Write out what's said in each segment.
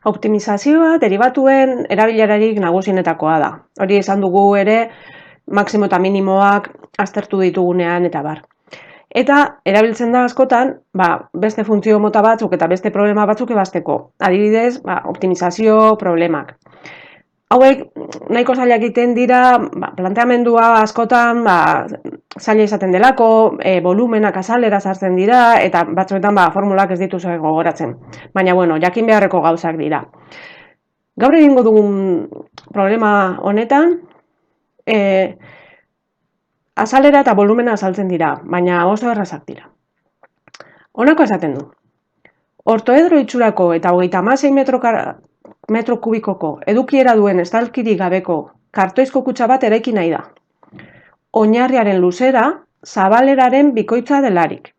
Optimizazioa derivatuen erabilerarik nagusienetakoa da. Hori esan dugu ere, maximo eta minimoak aztertu ditugunean eta bar. Eta erabiltzen da askotan, beste funtzio mota batzuk eta beste problema batzuk ebazteko. Adibidez, optimizazio problemak. Hauek nahiko zailak egiten dira, planteamendua askotan zaila izaten delako, volumenak azalera sartzen dira, eta batzuetan formulak ez dituzue gogoratzen. Baina, jakin beharreko gauzak dira. Gaur egingo dugun problema honetan, azalera eta volumena azaltzen dira, baina oso errazak dira. Honako esaten du. Ortoedro itxurako eta 36 metro kubikoko edukiera duen estalkirik gabeko kartoizko kutxa bat eraiki nahi da. Oinarriaren luzera, zabaleraren bikoitza delarik.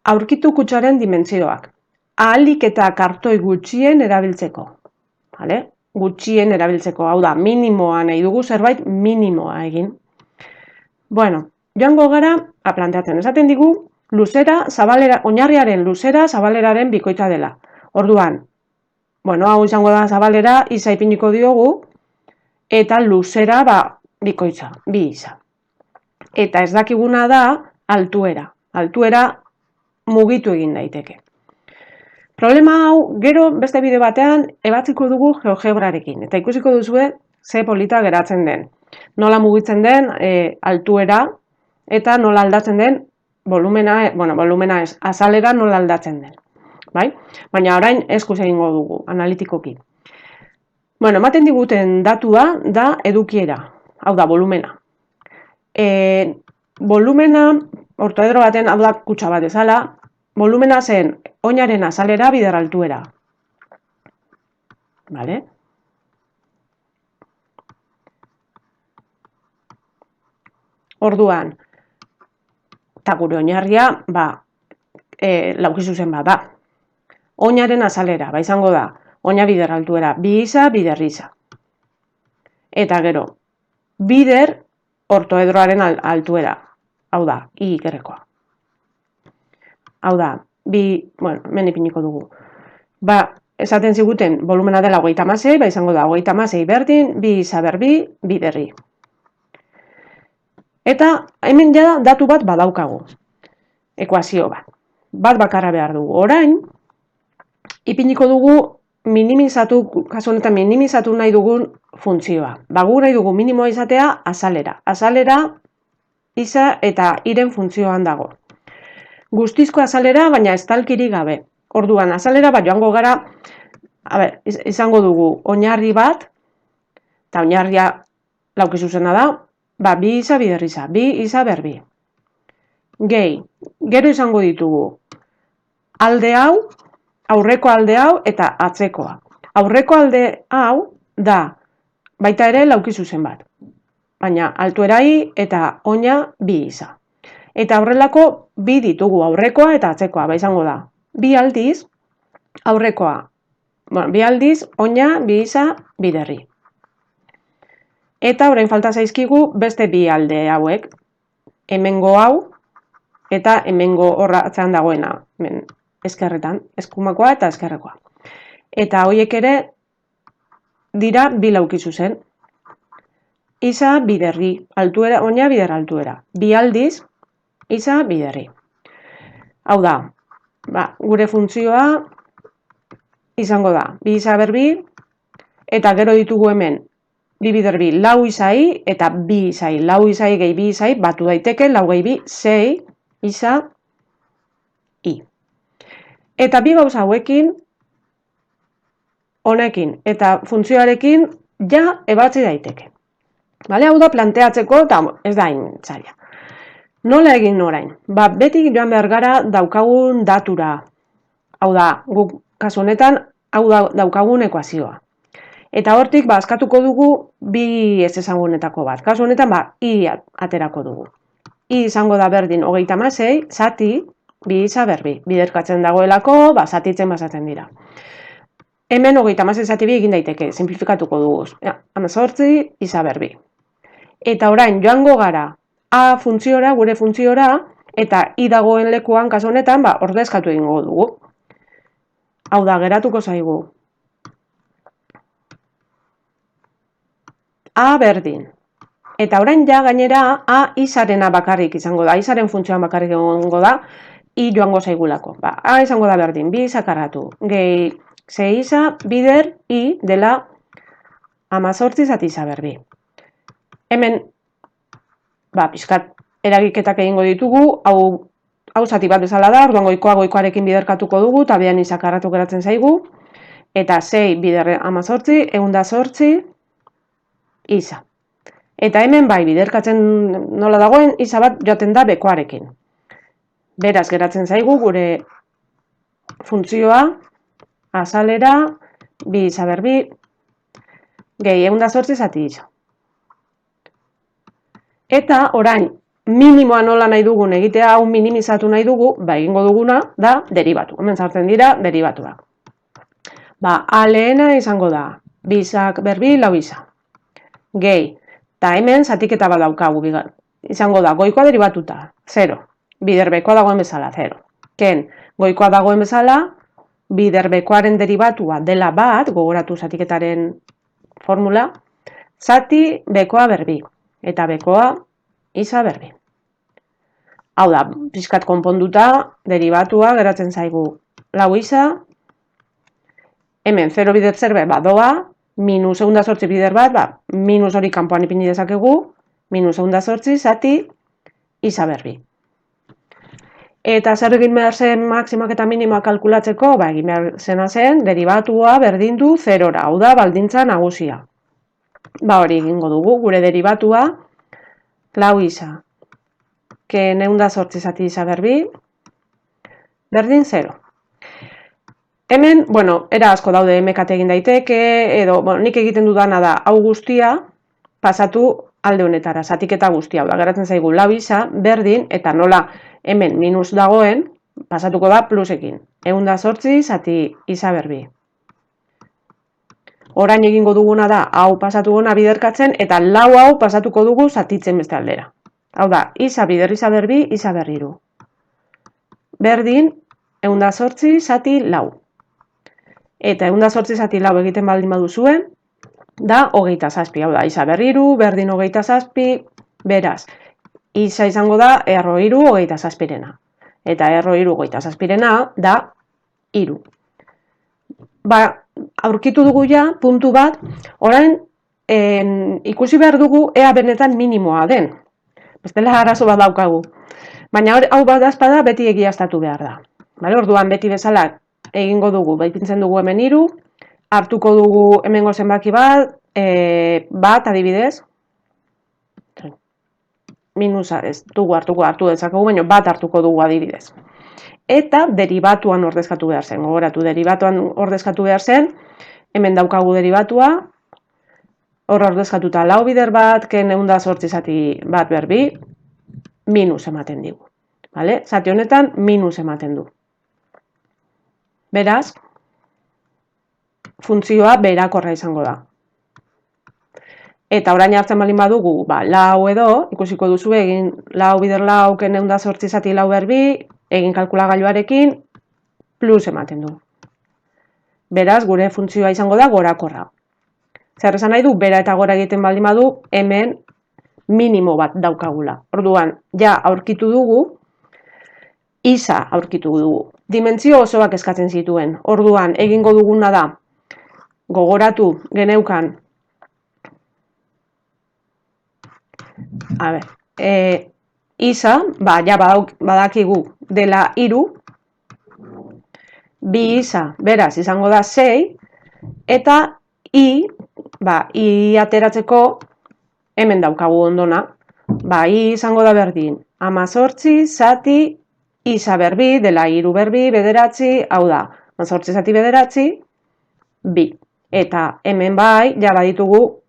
Aurkitu kutxaren dimentsioak. Ahalik eta kartoi gutxien erabiltzeko. Gutxien erabiltzeko, hau da, minimoa nahi dugu zerbait minimoa egin. Joango gara, planteatzen esaten digu, oinarriaren luzera zabaleraren bikoitza dela. Orduan, hau izango da zabalera, isa ipiniko diogu, eta luzera bikoitza, bi isa. Eta ez dakiguna da altuera. Altuera mugitu egin daiteke. Problema hau, gero beste bideo batean ebatziko dugu GeoGebrarekin. Eta ikusiko duzue ze polita geratzen den. Nola mugitzen den altuera eta nola aldatzen den volumena ez, azalera nola aldatzen den. Baina orain eskuz egingo dugu, analitikoki. Ematen diguten datua da edukiera, hau da, volumena. Volumena, ortoedro baten, hau da, kutxa bat ezala, volumena zen oinaren azalera bider altuera. Orduan, eta gure oinarria, laukizuzen bat da. Oinaren azalera, izango da, oina bider altuera, bi isa, bider isa. Eta gero, bider ortoedroaren altuera, hau da, I ikerrekoa. Hau da, hemen ipiniko dugu. Esaten ziguten, volumena dela 36, izango da, 36 berdin, bi isa berbi, bider I. Eta hemen ja datu bat badaukagu, ekuazio bat. Bat bakarra behar dugu. Orain, ipiniko dugu kasu honetan minimizatu nahi dugun funtzioa. Gu nahi dugu minimoa izatea azalera. Azalera isa eta iren funtzioan dago. Guztizko azalera, baina estalkirik gabe. Orduan, azalera joango gara, izango dugu oinarri bat, eta oinarria laukizuzena da, bi isa bider isa, bi isa berbi. Gero izango ditugu alde hau, aurreko alde hau eta atzekoa. Aurreko alde hau da baita ere laukizuzen bat. Baina altuera I eta oina bi isa. Eta horrelako bi ditugu aurrekoa eta atzekoa, izango da. Bi aldiz aurrekoa, bi aldiz oina bi isa bider I. Eta orain falta zaizkigu beste bi alde hauek. Hemengo hau eta hemengo horra atzean dagoena. Eskerretan, eskumakoa eta eskerrekoa. Eta horiek ere dira bi laukizuzen. Isa bider I, altuera, oina bider altuera. Bi aldiz, isa bider I. Hau da, gure funtzioa izango da, bi isa berbi, eta gero ditugu hemen, bi bider bi, lau isa I eta bi isa I. Lau isa I gehi bi isa I batu daiteke, lau gehi bi, 6 isa I. Eta bi gauza hauekin, honekin eta funtzioarekin ja ebatzi daiteke. Hau da planteatzeko eta ez da hain zaila. Nola egin orain? Beti joan behar gara daukagun datura. Hau da, guk kasu honetan, hau daukagun ekuazioa. Eta hortik, askatuko dugu bi ez ezagunetako bat. Kasu honetan, I aterako dugu. I izango da berdin 36, zati, bi isa berbi. Biderkatzen dagoelako, zatitzen bazaten dira. Hemen 36 zati bi egin daiteke, simplifikatuko dugu. 18 isa berbi. Eta orain, joango gara A funtziora, gure funtziora, eta I dagoen lekuan, kasu honetan, ordezkatu egingo dugu. Hau da, geratuko zaigu A berdin. Eta orain ja gainera A izarena bakarrik izango da, izaren funtzioan bakarrik egongo da, I joango zaigulako. A izango da berdin, bi izakarratu. Gehi, ze isa bider I dela 18 zati isa berbi. Hemen, pixkat eragiketak egingo ditugu, hau zati bat bezala da, orduan goikoarekin biderkatuko dugu, eta behan izakarratu geratzen zaigu, eta 6 bider 18, 108 isa. Eta hemen bai, biderkatzen nola dagoen, isa bat joaten da bekoarekin. Beraz, geratzen zaigu gure funtzioa, azalera, bi isa berbi, gehi 108 zati isa. Eta orain, minimoa nola nahi dugun egitea, hau minimizatu nahi dugu, egingo duguna da deribatu. Hemen sartzen dira deribatuak. A lehena izango da, bi isak berbi, lau isa. Gehi, eta hemen zatiketa bat daukagu, izango da, goikoa deribatuta, 0. Bider bekoa dagoen bezala, 0. Ken, goikoa dagoen bezala, bider bekoaren deribatua dela bat, gogoratu zatiketaren formula, zati bekoa berbi. Eta bekoa isa berbi. Hau da, pixkat konponduta, deribatua geratzen zaigu lau isa, hemen 0 bider zerbe badoa, minus 108 bider bat, minus hori kanpoan ipini dezakegu, minus 108 zati isa berbi. Eta zer egin behar zen maksimak eta minimoak kalkulatzeko, egin behar zena zen, deribatua berdindu 0-ra, hau da, baldintza nagusia. Hori egingo dugu, gure deribatua, lau isa, que 108 zati isa berbi, berdin 0. Hemen, era asko daude emekat egin daiteke, edo nik egiten dudana da, hau guztia pasatu alde honetara, zatiketa guztia, geratzen zaigu lau isa, berdin, eta nola hemen minus dagoen, pasatuko da plusekin, 108 zati isa berbi. Orain egingo duguna da, hau pasatu gona biderkatzen, eta lau hau pasatuko dugu zatitzen beste aldera. Hau da, isa bider isa berbi, isa berriru. Berdin, 108 zati lau. Eta 108 zati lau egiten baldin baduzuen, da 27. Hau da, isa berriru, berdin 27, beraz, isa izango da erro iru 27-rena. Eta erro iru 27-rena da iru. Aurkitu dugu ja, puntu bat, orain ikusi behar dugu ea benetan minimoa den. Bestela arazo bat daukagu. Baina hau bat azpada beti egiaztatu behar da. Orduan beti bezala egingo dugu, ipintzen dugu hemen iru, hartuko dugu hemengo zenbaki bat adibidez, minusa ez dugu hartu dezakegu, baina bat hartuko dugu adibidez. Eta deribatuan ordezkatu behar zen, gogoratu, deribatuan ordezkatu behar zen, hemen daukagu deribatua, horra ordezkatuta lau bider bat, ken 108 zati bat berbi, minus ematen digu. Zati honetan, minus ematen du. Beraz, funtzioa berakorra izango da. Eta orain hartzen balin badugu, lau edo, ikusiko duzu egin lau bider lau, ken 108 zati lau berbi, egin kalkulagailuarekin, plus ematen du. Beraz, gure funtzioa izango da gorakorra. Zer esan nahi du, bera eta gora egiten baldin badu, hemen minimo bat daukagula. Orduan, ja aurkitu dugu, isa aurkitu dugu. Dimentsio osoak eskatzen zituen. Orduan, egingo duguna da, gogoratu geneukan, isa, ja badakigu dela iru, bi isa, beraz, izango da 6, eta i ateratzeko hemen daukagu ondona, i izango da berdin, 18 zati isa berbi, dela iru berbi, bederatzi, hau da, 18 zati bederatzi, bi. Eta hemen ja baditugu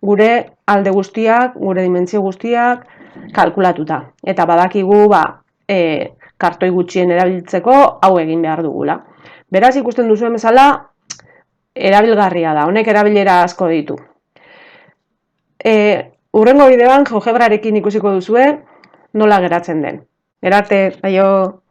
gure alde guztiak, gure dimentsio guztiak kalkulatuta. Eta badakigu kartoi gutxien erabiltzeko hau egin behar dugula. Beraz, ikusten duzuen bezala, erabilgarria da, honek erabilera asko ditu. Hurrengo bideoan GeoGebrarekin ikusiko duzue nola geratzen den. Gerarte, aio!